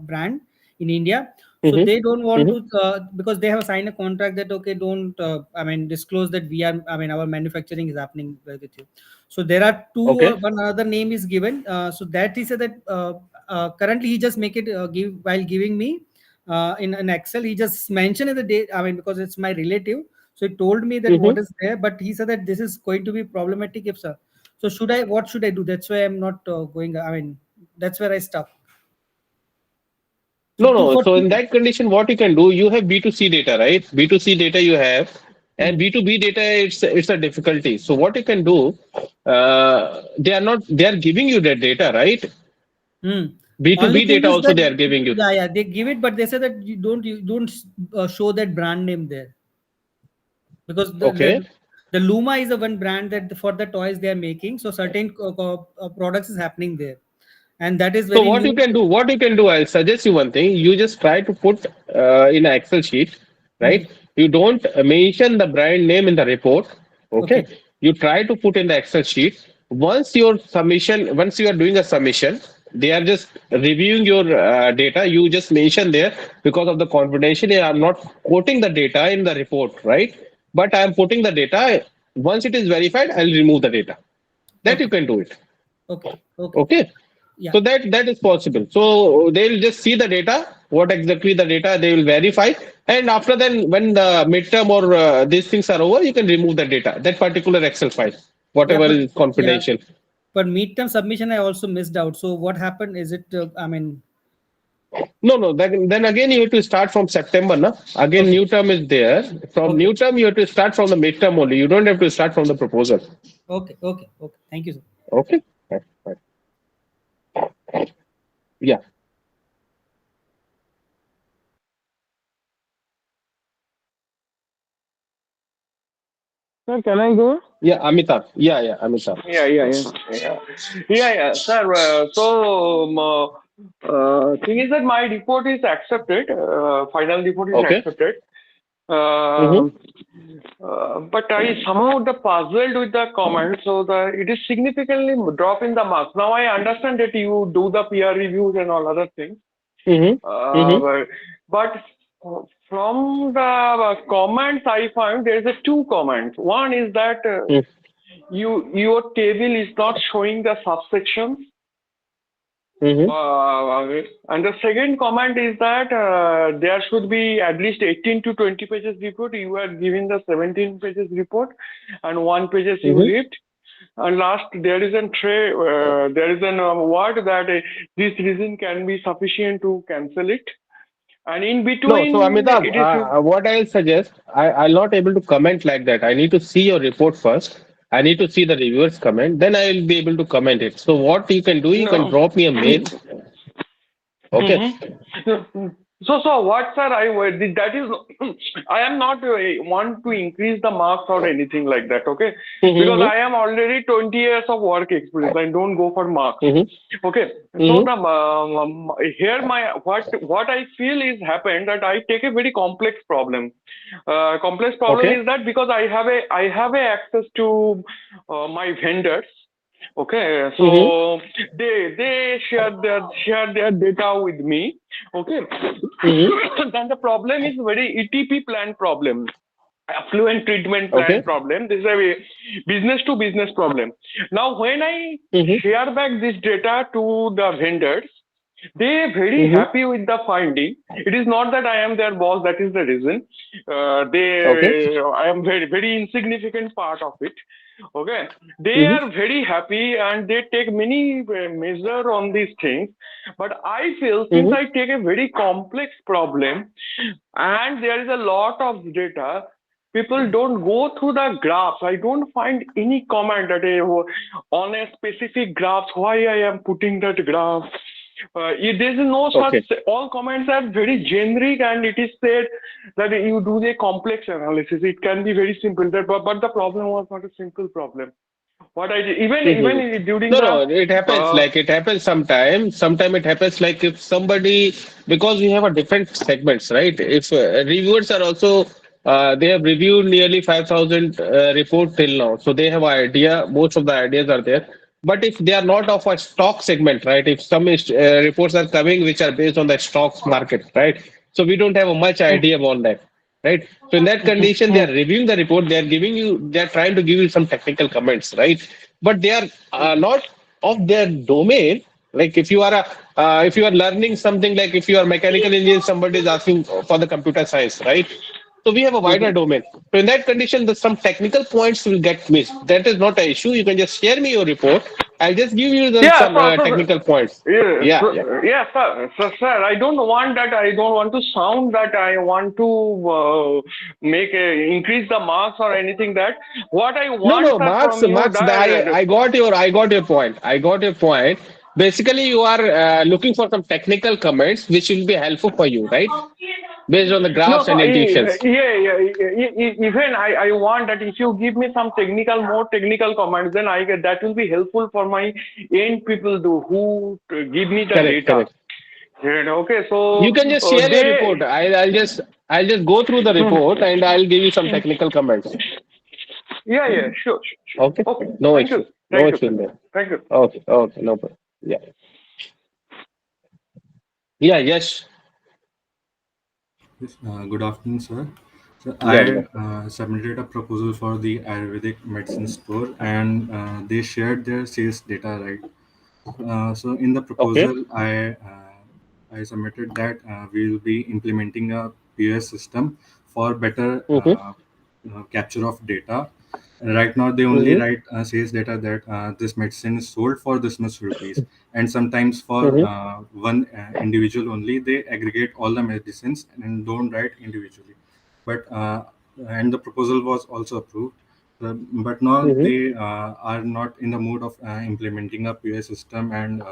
brand in India. So Hmm. they don't want Hmm. to because they have signed a contract that okay, don't I mean disclose that we are, I mean, our manufacturing is happening with you. So there are two. Okay. One another name is given. So that he said that currently he just make it give while giving me in an Excel. He just mentioned the date. I mean, because it's my relative, so he told me that Hmm. what is there, but he said that this is going to be problematic if sir. So what should I do? That's why I'm not going. I mean, that's where I stuck. So No, two no. for So in two. that condition, what you can do, you have B2C data, right? B2C data you have, and Hmm. B2B data, it's a difficulty. So what you can do, they are giving you that data, right? Hmm. Only B2B thing data is also that they are giving you. yeah, they give it, but they say that you don't show that brand name there, because Okay. the Luma is the one brand that for the toys they are making. So certain products is happening there, and that is So very new. what you can do, I'll suggest you one thing. You just try to put in an Excel sheet, Mhm. right? You don't mention the brand name in the report. Okay. Okay. You try to put in the Excel sheet. Once you are doing a submission, they are just reviewing your data. You just mention there because of the confidentiality. I'm not quoting the data in the report, right? But I'm putting the data. Once it is verified, I'll remove the data. That you Okay. can do it. Okay. Okay. Okay. Yeah. So that is possible. So they'll just see the data, what exactly the data they will verify, and after then, when the midterm or these things are over, you can remove the data, that particular Excel file, Yeah. whatever But is yeah. confidential. But midterm submission, I also missed out. So what happened? Is it? I mean, No, no. Then again, you have to start from September. Na? Again, okay. new term is there. From Okay. new term, you have to start from the midterm only. You don't have to start from the proposal. Okay. Okay. Okay. Thank you, sir. Okay. Right, right. Yeah. Sir, can I go? Yeah, Amitabh. Yeah, Amitabh. Yeah. Sir, thing is that my report is accepted. Final report is Okay. accepted. Mm-hmm. Uh, but I somehow the puzzled with the comment, so it is significantly drop in the marks. Now I understand that you do the peer reviews and all other things. Mm-hmm. Mm-hmm. But from the comments I found there is a two comments. One is that your table is not showing the subsections. Mm-hmm. And the second comment is that there should be at least 18 to 20 pages report. You are giving the 17 pages report and 1 pages you Mm-hmm. left. And last, there is an word that this reason can be sufficient to cancel it. And in No, so between, Amitabh, it is what I'll suggest, I'll not able to comment like that. I need to see your report first. I need to see the reviewers comment. Then I'll be able to comment it. So what you can do, you can no. drop me a mail. Okay. Mm-hmm. So what, sir? That is, I am not want to increase the marks or anything like that. Okay, because Mm-hmm. I am already 20 years of work experience. I don't go for marks. Mm-hmm. Okay, so Mm-hmm. here my what I feel is happened that I take a very complex problem. Complex problem Okay. is that because I have a access to my vendors. Okay, Mm-hmm. so they share their data with me. Okay, Mm-hmm. then the problem is very ETP plan problem, affluent treatment plan Okay. problem. This is a business to business problem. Now, when I Mm-hmm. share back this data to the vendors, they are very Mm-hmm. happy with the finding. It is not that I am their boss. That is the reason. Okay. I am very insignificant part of it. Okay, they Mm-hmm. are very happy and they take many measure on these things. But I feel since Mm-hmm. I take a very complex problem and there is a lot of data, people don't go through the graphs. I don't find any comment that on a specific graph why I am putting that graph. There is no Okay. such. All comments are very generic, and it is said that you do the complex analysis. It can be very simple, but the problem was not a simple problem. What I did, Mm-hmm. even during No, the no, it happens. uh, Like it happens sometime. Sometime it happens like if somebody, because we have a different segments, right? If reviewers are also, they have reviewed nearly 5,000 report till now, so they have an idea. Most of the ideas are there. But if they are not of a stock segment, right? If some reports are coming which are based on the stocks market, right? So we don't have a much idea on that, right? So in that condition, they are reviewing the report. They are trying to give you some technical comments, right? But they are not of their domain. Like if you are learning something, like if you are mechanical engineer, somebody is asking for the computer science, right? So we have a wider Mhm. domain. So in that condition, some technical points will get missed. That is not an issue. You can just share me your report. I'll just give you Yeah, some so, technical points. yeah, Yeah, yeah. yeah, sir. So, sir, I don't want that. I don't want to sound that I want to increase the marks or anything. That what I No, want, no, sir, Marx, from you Marx. that. I got your point. I got your point. Basically, you are looking for some technical comments which will be helpful for you, right? Based on the No, graphs so and intuitions. even I want that if you give me some more technical comments, then I get that will be helpful for my end people who give me the Correct, data. correct. Yeah, okay, You so can just share your report. they. I'll just go through the Hmm, report and I'll give you some hmm. technical comments. Yeah, sure. Okay, Okay, no issue, no thank you, issue sir. in there. Thank you. Okay, okay, no problem. Yeah, yeah, yes, Yes, good afternoon, sir. So yeah, I yeah. submitted a proposal for the Ayurvedic medicine store, and they shared their sales data, right? So in the Okay. proposal, I submitted that we will be implementing a POS system for better Mm-hmm, capture of data. Right now, they only mm-hmm, write sales data that this medicine is sold for this much rupees, and sometimes for mm-hmm. one individual only, they aggregate all the medicines and don't write individually. But and the proposal was also approved. But now Mm-hmm. they are not in the mood of implementing a POS system, and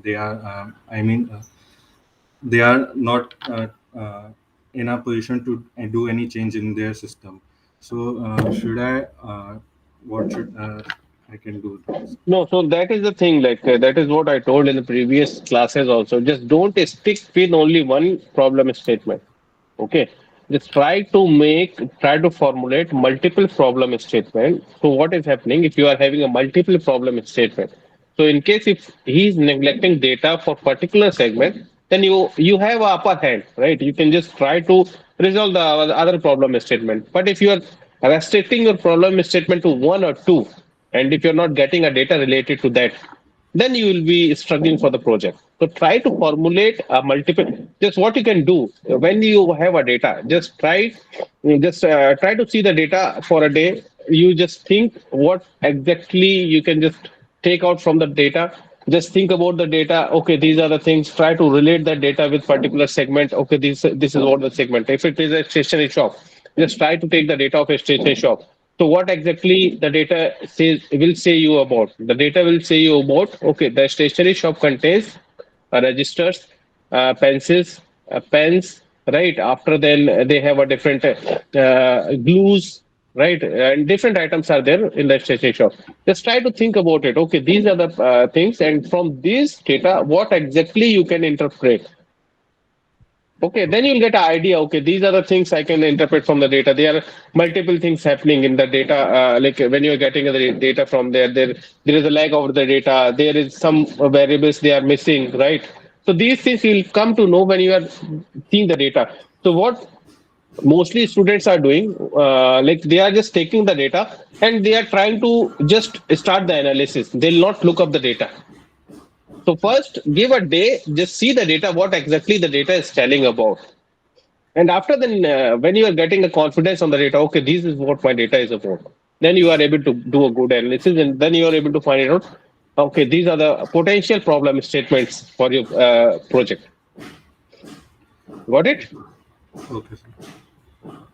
they are, they are not in a position to do any change in their system. So, should I? What should I can do this? No, so that is the thing. Like that is what I told in the previous classes also. Just don't stick with only one problem statement. Okay. Just try to formulate multiple problem statement. So what is happening if you are having a multiple problem statement? So in case if he is neglecting data for particular segment, then you have a upper hand, right? You can just try to resolve the other problem statement. But if you are restricting your problem statement to one or two, and if you're not getting a data related to that, then you will be struggling for the project. So try to formulate a multiple. Just what you can do when you have a data, just try to see the data for a day. You just think what exactly you can just take out from the data. Just think about the data. Okay, these are the things. Try to relate that data with particular segment. Okay, this is what the segment. If it is a stationery shop, just try to take the data of a stationery shop. So what exactly the data will say you about? The data will say you about, okay, the stationery shop contains registers, pencils, pens, right? After then they have a different glues, right? And different items are there in the stationery shop. Just try to think about it. Okay, these are the things, and from these data, what exactly you can interpret? Okay, then you'll get an idea. Okay, these are the things I can interpret from the data. There are multiple things happening in the data. Like when you're getting the data from there is a lag of the data. There is some variables they are missing, right? So these things you'll come to know when you are seeing the data. So what mostly students are doing, like they are just taking the data and they are trying to just start the analysis. They'll not look up the data. So first, give a day, just see the data, what exactly the data is telling about. And after then, when you are getting a confidence on the data, okay, this is what my data is about. Then you are able to do a good analysis, and then you are able to find it out. Okay, these are the potential problem statements for your project. Got it? Okay, sir.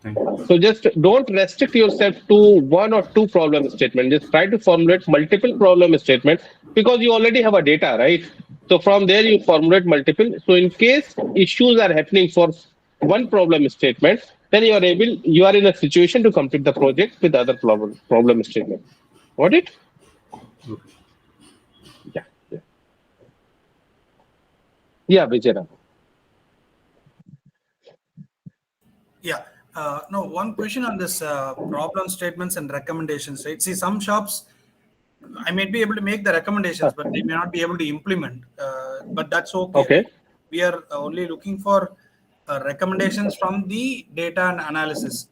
Thank you. So just don't restrict yourself to one or two problem statement. Just try to formulate multiple problem statement because you already have a data, right? So from there you formulate multiple. So in case issues are happening for one problem statement, then you are in a situation to complete the project with other problem statement. Got it? Okay. Yeah. Yeah. Yeah, Vijay. Yeah. No, one question on this problem statements and recommendations, right? See, some shops, I may be able to make the recommendations, but they may not be able to implement. But that's okay, Okay. right? We are only looking for recommendations from the data and analysis.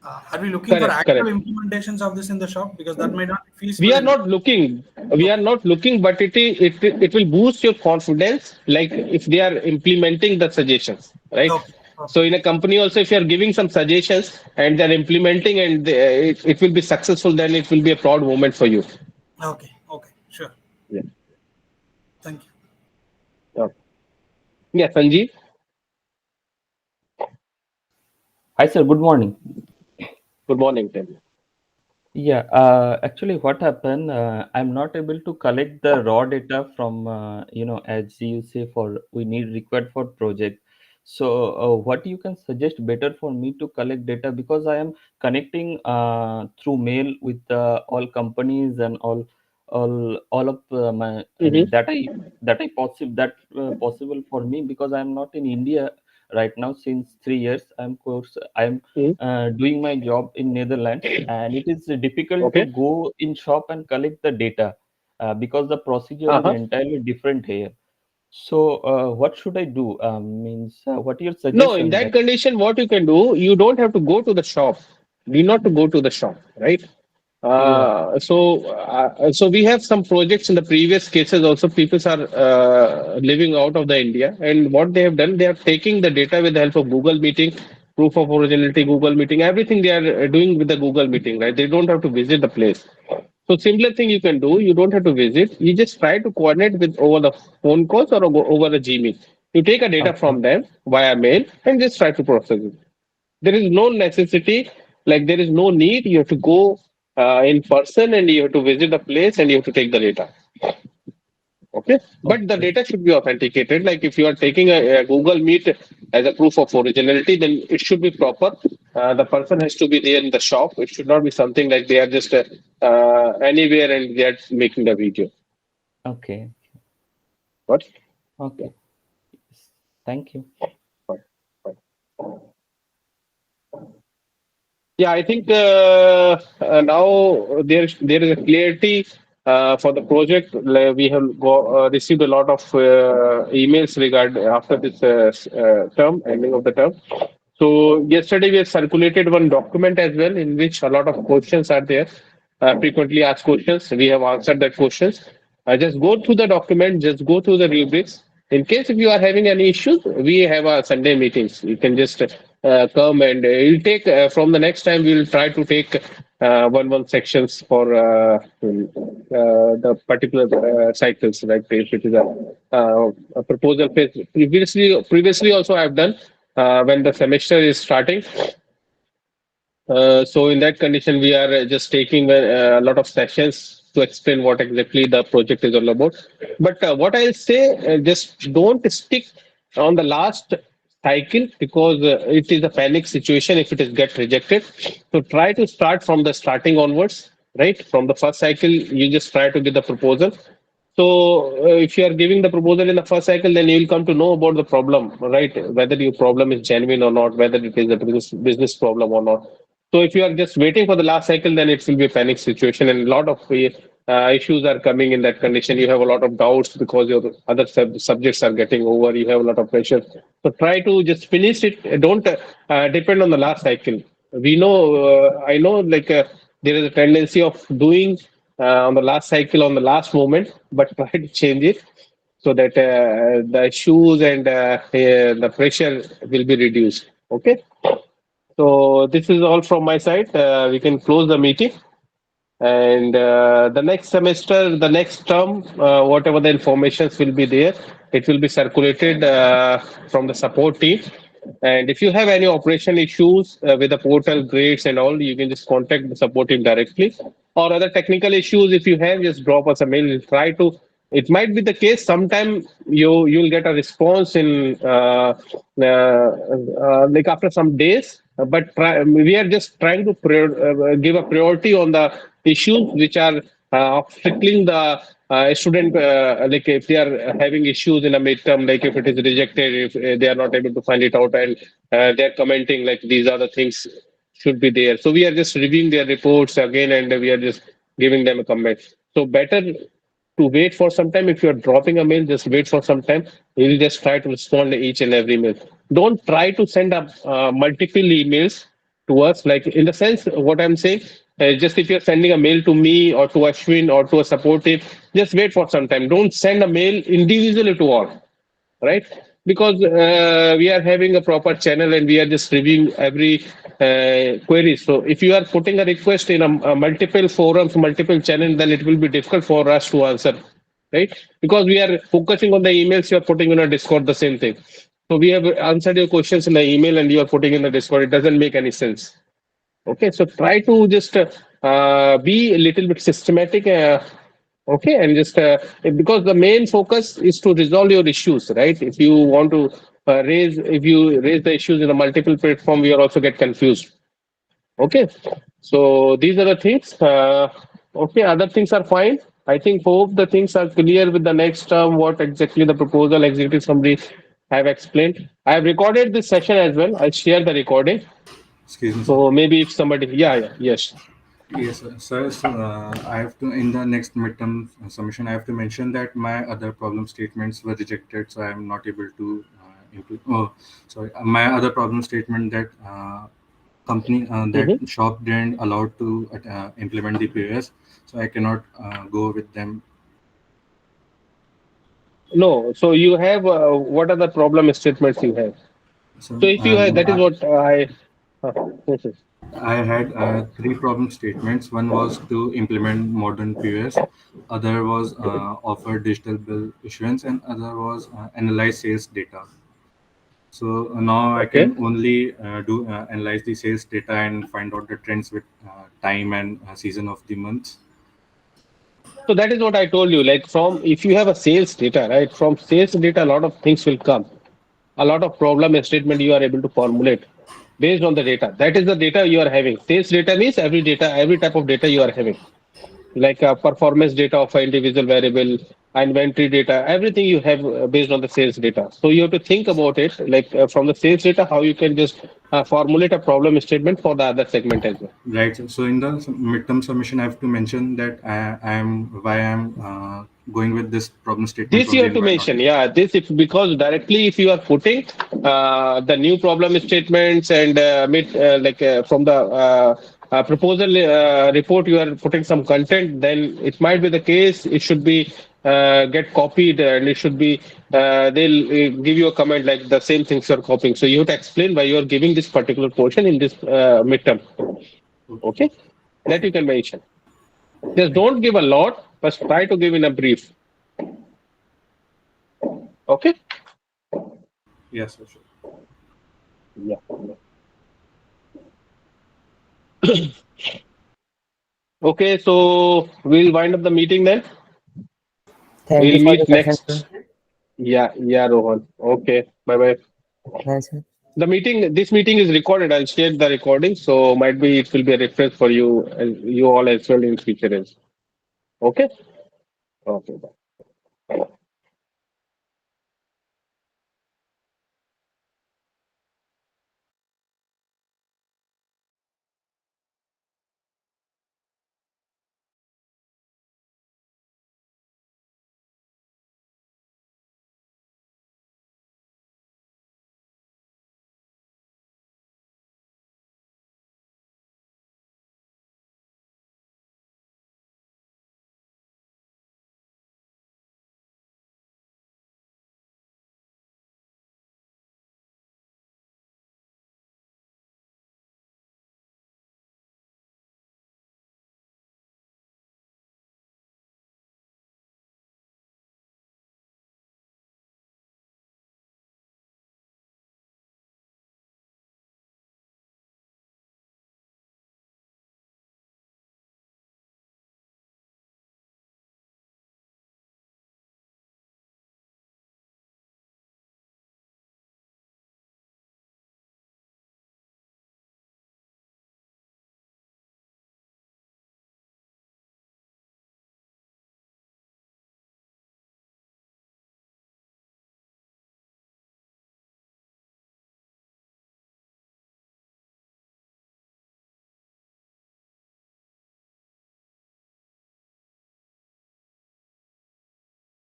Are we looking for Correct. actual Correct. implementations of this in the shop? Because that may not be we feasible are in. not looking we are Okay. not looking, but it will boost your confidence, like if they are implementing the suggestions, right? Okay. So Okay. in a company also, if you are giving some suggestions and they're implementing and it will be successful, then it will be a proud moment for you. Okay. Okay. Sure. Yeah. Thank you. Okay. Yeah, Sanjeev. Hi, sir. Good morning. Good morning, Tim. Yeah, actually, what happened? I'm not able to collect the raw data from, as you say, for we need required for project. So, what you can suggest better for me to collect data because I am connecting through mail with all companies and all of my Mm-hmm. that possible for me because I am not in India right now since 3 years. I'm Mm-hmm. doing my job in Netherlands, and it is difficult to Okay. go in shop and collect the data because the procedure is Uh-huh. entirely different here. So, what should I do? Means what your No, in suggestion that that? condition, what you can do, you don't have to go to the shop. Need not to go to the shop, right? Yeah. So we have some projects in the previous cases also. People are living out of the India, and what they have done, they are taking the data with the help of Google Meeting, proof of originality, Google Meeting, everything they are doing with the Google Meeting, right? They don't have to visit the place. So similar thing you can do. You don't have to visit. You just try to coordinate with over the phone calls or over the Gmail. You take a data Okay. from them via mail and just try to process it. There is no necessity, like there is no need. You have to go in person and you have to visit the place and you have to take the data. Okay, but the Okay. data should be authenticated. Like if you are taking a Google Meet as a proof of originality, then it should be proper. The person has to be there in the shop. It should not be something like they are just anywhere and they are making the video. Okay. What? Yeah. Okay. Thank you. Fine, fine. Yeah, I think now there is a clarity for the project. We have received a lot of emails regarding after this term ending of the term. So yesterday we have circulated one document as well in which a lot of questions are there, frequently asked questions. We have answered that questions. Just go through the document, just go through the rubrics. In case if you are having any issues, we have a Sunday meetings. You can just come and you'll take from the next time. We will try to take one sections for the particular cycles. Like if it is a proposal phase. Previously also I've done when the semester is starting. So in that condition, we are just taking a lot of sessions to explain what exactly the project is all about. But what I'll say, just don't stick on the last cycle because it is a panic situation if it is get rejected. So try to start from the starting onwards, right? From the first cycle, you just try to get the proposal. So, if you are giving the proposal in the first cycle, then you will come to know about the problem, right? Whether your problem is genuine or not, whether it is a business problem or not. So, if you are just waiting for the last cycle, then it will be a panic situation, and a lot of issues are coming in that condition. You have a lot of doubts because your other subjects are getting over. You have a lot of pressure. So, try to just finish it. Don't depend on the last cycle. We know, I know, like there is a tendency of doing on the last cycle on the last moment, but try to change it so that the issues and the pressure will be reduced. Okay. So this is all from my side. We can close the meeting. And the next semester, the next term, whatever the informations will be there, it will be circulated from the support team. And if you have any operation issues with the portal grades and all, you can just contact the support team directly. Or other technical issues, if you have, just drop us a mail. We'll try to. It might be the case. Sometime you'll get a response in like after some days. But we are just trying to give a priority on the issues which are obstacling the student, like if they are having issues in a midterm, like if it is rejected, if they are not able to find it out, and they're commenting like these are the things should be there. So we are just reviewing their reports again, and we are just giving them a comment. So better to wait for some time. If you're dropping a mail, just wait for some time. We'll just try to respond to each and every mail. Don't try to send up multiple emails to us. Like in the sense, what I'm saying, just if you're sending a mail to me or to Ashwin or to a support team, just wait for some time. Don't send a mail individually to all, right? because we are having a proper channel and we are just reviewing every query. So if you are putting a request in a multiple forums, multiple channels, then it will be difficult for us to answer, right? Because we are focusing on the emails, you are putting in a Discord the same thing. So we have answered your questions in the email and you are putting in the Discord. It doesn't make any sense. Okay, so try to just be a little bit systematic. Okay, and just because the main focus is to resolve your issues, right? If you want to if you raise the issues in a multiple platform, we will also get confused. Okay, so these are the things. Okay, other things are fine. I think hope the things are clear with the next term. What exactly the proposal executive summary have explained. I have recorded this session as well. I'll share the recording. Excuse me, sir. So maybe if somebody, yes. Yes, sir. Sir, so, I have to, in the next midterm submission, I have to mention that my other problem statements were rejected, so I am not able to sorry, my other problem statement that that Mhm. shop didn't allowed to implement the POS, so I cannot go with them. No, so you have what are the problem statements you have? So So if you have, no, that is what I. Uh, yes, yes. I had three problem statements. One was to implement modern POS, other was offer digital bill issuance, and other was analyze sales data. So now I Okay. can only do analyze the sales data and find out the trends with time and season of the month. So that is what I told you. Like from if you have a sales data, right? From sales data, a lot of things will come. A lot of problem statement you are able to formulate based on the data. That is the data you are having. Sales data means every data, every type of data you are having. Like performance data of an individual variable, inventory data, everything you have based on the sales data. So you have to think about it, like from the sales data, how you can just formulate a problem statement for the other segment as well. Right. So in the midterm submission, I have to mention that I am why I am going with this problem statement This you only have and to why not. mention, yeah. This if because directly if you are putting the new problem statements and from the proposal report, you are putting some content. Then it might be the case. It should be get copied and it should be they'll give you a comment like the same things you're copying. So you have to explain why you are giving this particular portion in this midterm. Okay. Okay, that you can mention. Just Thank don't give a lot, but try to give in a brief. Okay. you. Yes, sir, sure. Yeah. Okay, so we'll wind up the meeting then. Thank you We'll for the meet session, sir. next. Yeah, Rohan. Okay, bye bye. Bye, sir. This meeting is recorded. I'll share the recording, so might be it will be a reference for you and you all as well in future. Okay. Okay. Bye.